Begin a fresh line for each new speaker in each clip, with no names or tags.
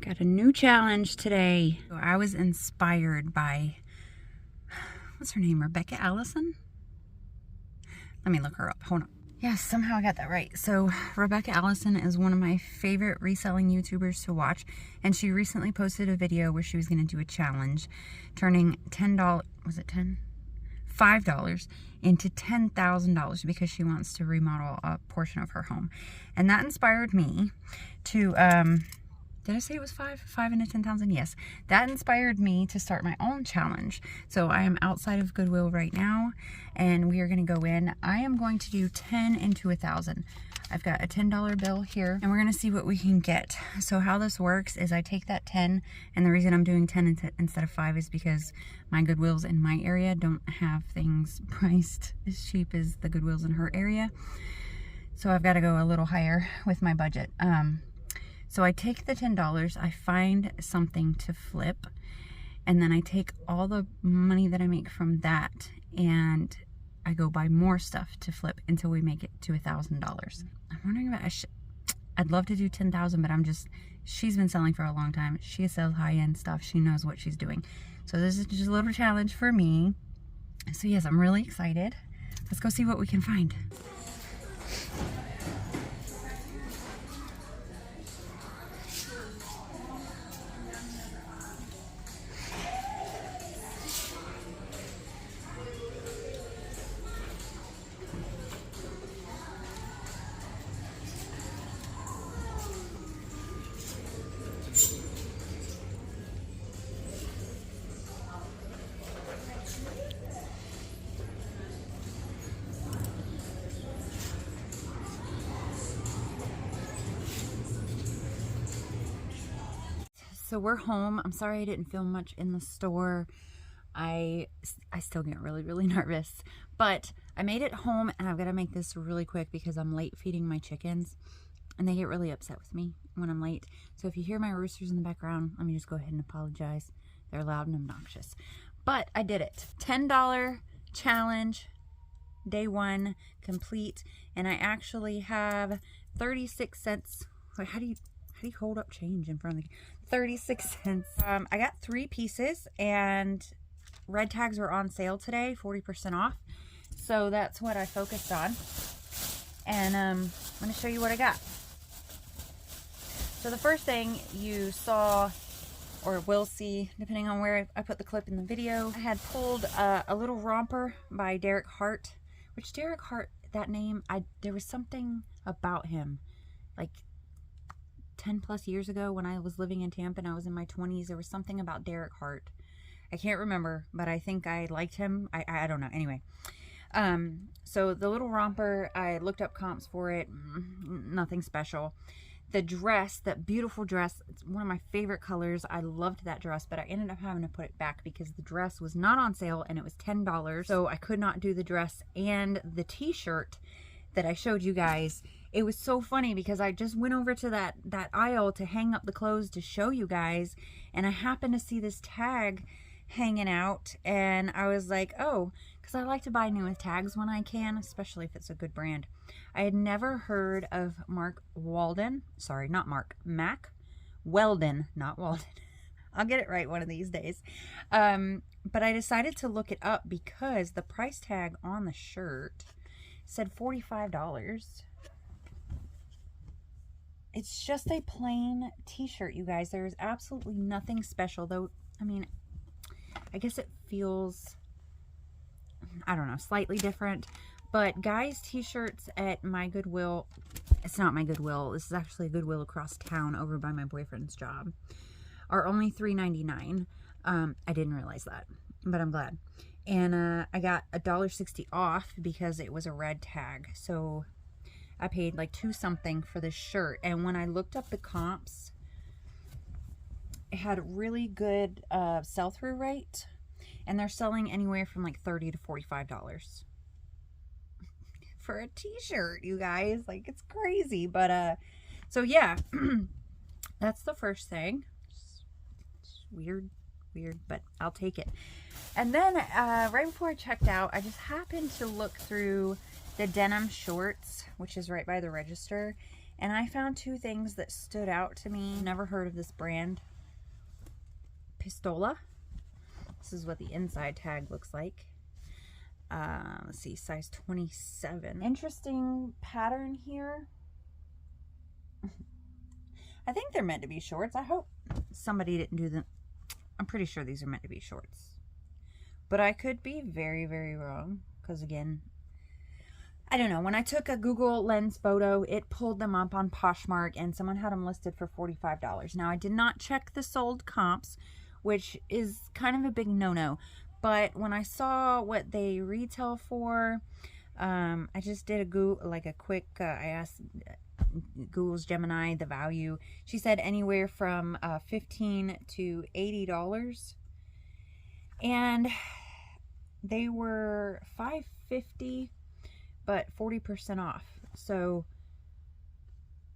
Got a new challenge today. So I was inspired by, what's her name, Rebekah Allison? Let me look her up. Hold on. Yes, somehow I got that right. So Rebekah Allison is one of my favorite reselling YouTubers to watch, and she recently posted a video where she was going to do a challenge, turning $10, was it 10? $5 into $10,000 because she wants to remodel a portion of her home. And that inspired me to, did I say it was 5 into 10,000? Yes. That inspired me to start my own challenge. So I am outside of Goodwill right now, and we are going to go in. I am going to do 10 into 1,000. I've got a $10 bill here, and we're going to see what we can get. So how this works is I take that 10, and the reason I'm doing 10 instead of 5 is because my Goodwills in my area don't have things priced as cheap as the Goodwills in her area. So I've got to go a little higher with my budget. So I take the $10, I find something to flip, and then I take all the money that I make from that and I go buy more stuff to flip until we make it to $1,000. I'm wondering about, I'd love to do 10,000, but she's been selling for a long time. She sells high-end stuff. She knows what she's doing. So this is just a little challenge for me. So yes, I'm really excited. Let's go see what we can find. So we're home. I'm sorry I didn't film much in the store. I still get really nervous, but I made it home, and I've got to make this really quick because I'm late feeding my chickens and they get really upset with me when I'm late. So if you hear my roosters in the background, let me just go ahead and apologize. They're loud and obnoxious, but I did it. $10 challenge, day 1 complete, and I actually have 36 cents. Wait, how do you hold up change in front of the 36 cents? I got 3 pieces, and red tags were on sale today, 40% off. So that's what I focused on. And I'm going to show you what I got. So the first thing you saw, or will see, depending on where I put the clip in the video, I had pulled a little romper by Derek Hart, which Derek Hart, that name, there was something about him, like 10 plus years ago when I was living in Tampa and I was in my 20s, there was something about Derek Hart. I can't remember, but I think I liked him. I don't know. Anyway, so the little romper, I looked up comps for it. Nothing special. The dress, that beautiful dress, it's one of my favorite colors. I loved that dress, but I ended up having to put it back because the dress was not on sale and it was $10. So I could not do the dress and the t-shirt that I showed you guys. It was so funny because I just went over to that aisle to hang up the clothes to show you guys, and I happened to see this tag hanging out, and I was like, oh, because I like to buy new with tags when I can, especially if it's a good brand. I had never heard of Mack Weldon, not Walden. I'll get it right one of these days. But I decided to look it up because the price tag on the shirt said $45. It's just a plain t-shirt, you guys. There's absolutely nothing special, though. I mean, I guess it feels, I don't know, slightly different. But guys' t-shirts at my Goodwill, it's not my Goodwill, this is actually a Goodwill across town over by my boyfriend's job, are only $3.99. I didn't realize that, but I'm glad. And I got $1.60 off because it was a red tag. So I paid like $2 something for this shirt. And when I looked up the comps, it had really good sell-through rate. And they're selling anywhere from like $30 to $45 for a t-shirt, you guys. Like, it's crazy. But so yeah, that's the first thing. It's weird, but I'll take it. And then right before I checked out, I just happened to look through the denim shorts, which is right by the register, And I found two things that stood out to me. Never heard of this brand. Pistola. This is what the inside tag looks like. Let's see, size 27. Interesting pattern here. I think they're meant to be shorts. I hope somebody didn't do them. I'm pretty sure these are meant to be shorts. But I could be very, very wrong. Because again, I don't know. When I took a Google Lens photo, it pulled them up on Poshmark and someone had them listed for $45. Now, I did not check the sold comps, which is kind of a big no-no. But when I saw what they retail for, I just did a quick, I asked Google's Gemini the value. She said anywhere from $15 to $80. And they were $5.50, but 40% off. So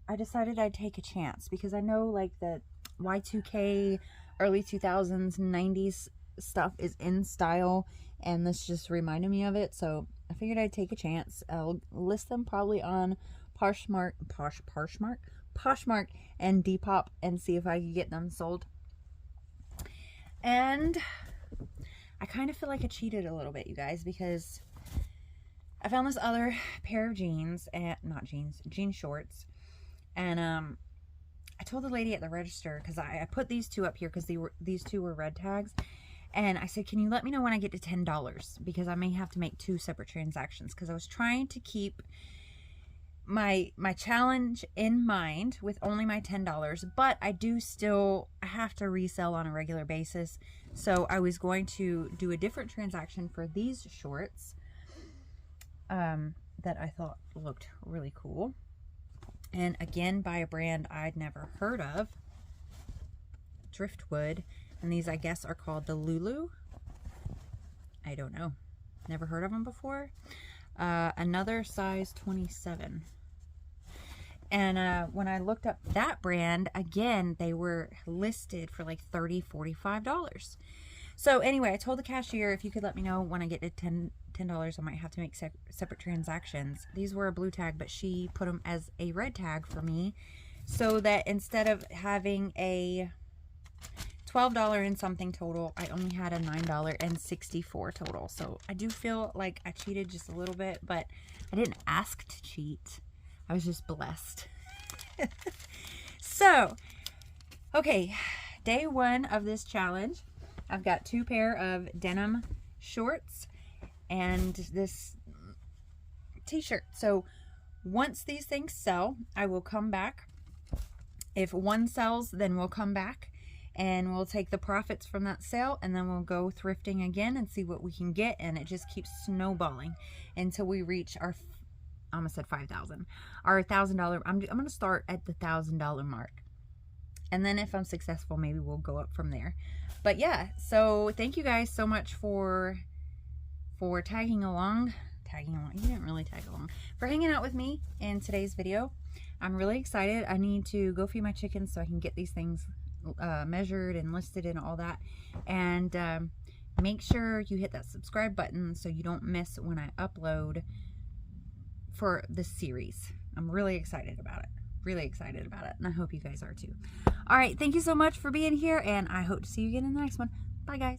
I decided I'd take a chance because I know like the Y2K, early 2000s, 90s stuff is in style, and this just reminded me of it. So I figured I'd take a chance. I'll list them probably on Poshmark and Depop and see if I can get them sold. And I kind of feel like I cheated a little bit, you guys, because I found this other pair of jeans, and jean shorts, and I told the lady at the register, because I put these two up here because these two were red tags, and I said, can you let me know when I get to $10, because I may have to make 2 separate transactions, because I was trying to keep my challenge in mind with only my $10, but I have to resell on a regular basis. So I was going to do a different transaction for these shorts that I thought looked really cool, and again by a brand I'd never heard of, Driftwood, and these I guess are called the Lulu. I don't know, never heard of them before. Another size 27. And when I looked up that brand, again, they were listed for like $30, $45. So anyway, I told the cashier if you could let me know when I get to $10, I might have to make separate transactions. These were a blue tag, but she put them as a red tag for me, so that instead of having a $12 and something total, I only had a $9.64 total. So I do feel like I cheated just a little bit, but I didn't ask to cheat. I was just blessed. So, okay, day 1 of this challenge. I've got 2 pair of denim shorts and this t-shirt. So once these things sell, I will come back. If one sells, then we'll come back and we'll take the profits from that sale, and then we'll go thrifting again and see what we can get, and it just keeps snowballing until we reach our, I almost said 5,000, our $1,000. I'm going to start at the $1,000 mark, and then if I'm successful, maybe we'll go up from there. But yeah, so thank you guys so much for tagging along. You didn't really tag along, for hanging out with me in today's video. I'm really excited. I need to go feed my chickens so I can get these things measured and listed and all that. And make sure you hit that subscribe button so you don't miss when I upload for this series. I'm really excited about it. And I hope you guys are too. All right, thank you so much for being here, and I hope to see you again in the next one. Bye, guys.